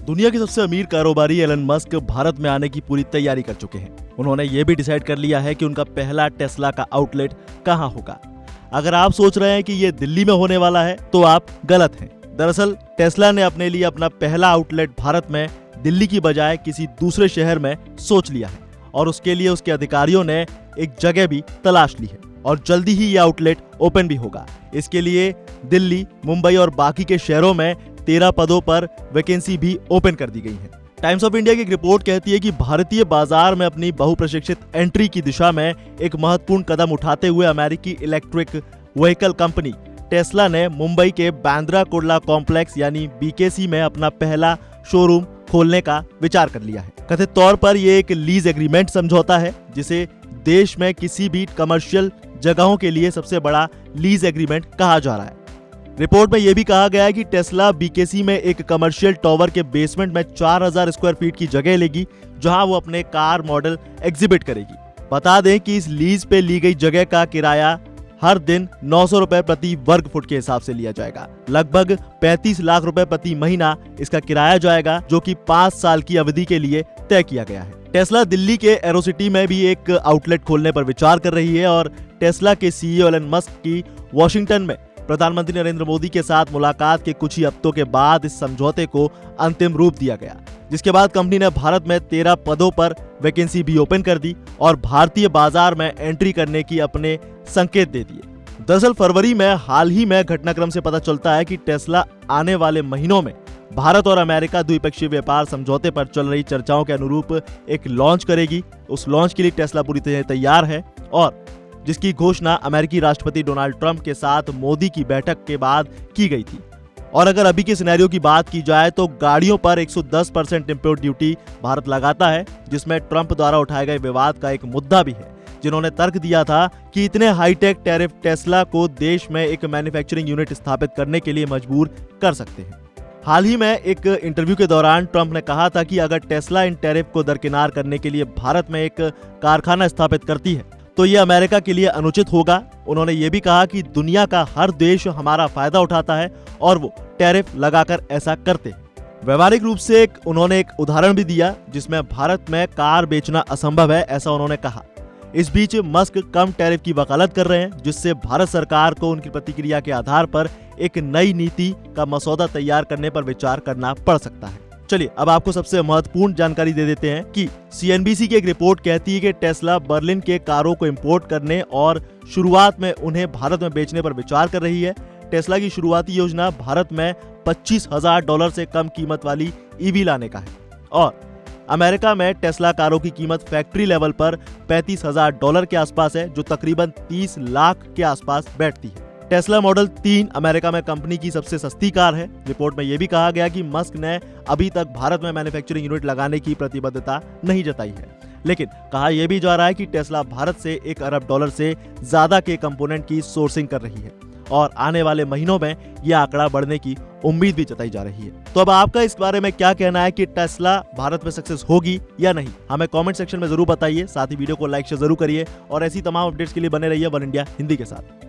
दुनिया के सबसे अमीर कारोबारी एलन मस्क भारत में आने की पूरी तैयारी कर चुके हैं। उन्होंने ये भी डिसाइड कर लिया है कि उनका पहला टेस्ला का आउटलेट कहां होगा। अगर आप सोच रहे हैं कि ये दिल्ली में होने वाला है तो आप गलत हैं। दरअसल टेस्ला ने अपने लिए अपना पहला आउटलेट भारत में दिल्ली की बजाय किसी दूसरे शहर में सोच लिया है और उसके लिए उसके अधिकारियों ने एक जगह भी तलाश ली है और जल्दी ही ये आउटलेट ओपन भी होगा। इसके लिए दिल्ली, मुंबई और बाकी के शहरों में 13 पदों पर वैकेंसी भी ओपन कर दी गई है। टाइम्स ऑफ इंडिया की एक रिपोर्ट कहती है कि भारतीय बाजार में अपनी बहुप्रशिक्षित एंट्री की दिशा में एक महत्वपूर्ण कदम उठाते हुए अमेरिकी इलेक्ट्रिक व्हीकल कंपनी टेस्ला ने मुंबई के बांद्रा कुर्ला कॉम्प्लेक्स यानी बीकेसी में अपना पहला शोरूम खोलने का विचार कर लिया है। कथित तौर पर यह एक लीज एग्रीमेंट समझौता है जिसे देश में किसी भी कमर्शियल जगहों के लिए सबसे बड़ा लीज एग्रीमेंट कहा जा रहा है। रिपोर्ट में यह भी कहा गया है कि टेस्ला बीकेसी में एक कमर्शियल टावर के बेसमेंट में 4000 स्क्वायर फीट की जगह लेगी जहां वो अपने कार मॉडल एग्जिबिट करेगी। बता दें कि इस लीज पे ली गई जगह का किराया हर दिन 900 रुपए प्रति वर्ग फुट के हिसाब से लिया जाएगा। लगभग 35 लाख रुपए प्रति महीना इसका किराया जाएगा जो कि 5 साल की अवधि के लिए तय किया गया है। टेस्ला दिल्ली के एरोसिटी में भी एक आउटलेट खोलने पर विचार कर रही है और टेस्ला के सीईओ एलन मस्क की वॉशिंगटन में प्रधानमंत्री नरेंद्र मोदी के साथ मुलाकात के कुछ ही हफ्तों के बाद इस समझौते को अंतिम रूप दिया गया, जिसके बाद कंपनी ने भारत में 13 पदों पर वैकेंसी भी ओपन कर दी और भारतीय बाजार में एंट्री करने की अपने संकेत दे दिए। दरअसल फरवरी में हाल ही में घटनाक्रम से पता चलता है कि टेस्ला आने वाले महीनों में भारत और अमेरिका द्विपक्षीय व्यापार समझौते पर चल रही चर्चाओं के अनुरूप एक लॉन्च करेगी। उस लॉन्च के लिए टेस्ला पूरी तरह तैयार है और जिसकी घोषणा अमेरिकी राष्ट्रपति डोनाल्ड ट्रंप के साथ मोदी की बैठक के बाद की गई थी। और अगर अभी के सिनेरियो की बात की जाए तो गाड़ियों पर 110% इंपोर्ट ड्यूटी भारत लगाता है, जिसमें ट्रंप द्वारा उठाए गए विवाद का एक मुद्दा भी है, जिन्होंने तर्क दिया था कि इतने हाईटेक टैरिफ टेस्ला को देश में एक मैन्युफैक्चरिंग यूनिट स्थापित करने के लिए मजबूर कर सकते हैं। हाल ही में एक इंटरव्यू के दौरान ट्रंप ने कहा था कि अगर टेस्ला इन टैरिफ को दरकिनार करने के लिए भारत में एक कारखाना स्थापित करती है तो ये अमेरिका के लिए अनुचित होगा। उन्होंने ये भी कहा कि दुनिया का हर देश हमारा फायदा उठाता है और वो टैरिफ लगाकर ऐसा करते हैं। व्यवहारिक रूप से उन्होंने एक उदाहरण भी दिया जिसमें भारत में कार बेचना असंभव है, ऐसा उन्होंने कहा। इस बीच मस्क कम टैरिफ की वकालत कर रहे हैं, जिससे भारत सरकार को उनकी प्रतिक्रिया के आधार पर एक नई नीति का मसौदा तैयार करने पर विचार करना पड़ सकता है। चलिए अब आपको सबसे महत्वपूर्ण जानकारी दे देते हैं कि सीएनबीसी की एक रिपोर्ट कहती है कि टेस्ला बर्लिन के कारों को इंपोर्ट करने और शुरुआत में उन्हें भारत में बेचने पर विचार कर रही है। टेस्ला की शुरुआती योजना भारत में $25,000 से कम कीमत वाली ईवी लाने का है और अमेरिका में टेस्ला कारों की कीमत फैक्ट्री लेवल पर $35,000 के आसपास है, जो तकरीबन 30 लाख के आसपास बैठती है। टेस्ला मॉडल 3 अमेरिका में कंपनी की सबसे सस्ती कार है। रिपोर्ट में यह भी कहा गया कि मस्क ने अभी तक भारत में मैन्युफैक्चरिंग यूनिट लगाने की प्रतिबद्धता नहीं जताई है, लेकिन कहा यह भी जा रहा है कि टेस्ला भारत से $1 अरब से ज्यादा के कंपोनेंट की सोर्सिंग कर रही है और आने वाले महीनों में यह आंकड़ा बढ़ने की उम्मीद भी जताई जा रही है। तो अब आपका इस बारे में क्या कहना है कि टेस्ला भारत में सक्सेस होगी या नहीं, हमें कमेंट सेक्शन में जरूर बताइए। साथ ही वीडियो को लाइक शेयर जरूर करिए और ऐसी तमाम अपडेट्स के लिए बने रहिए वन इंडिया हिंदी के साथ।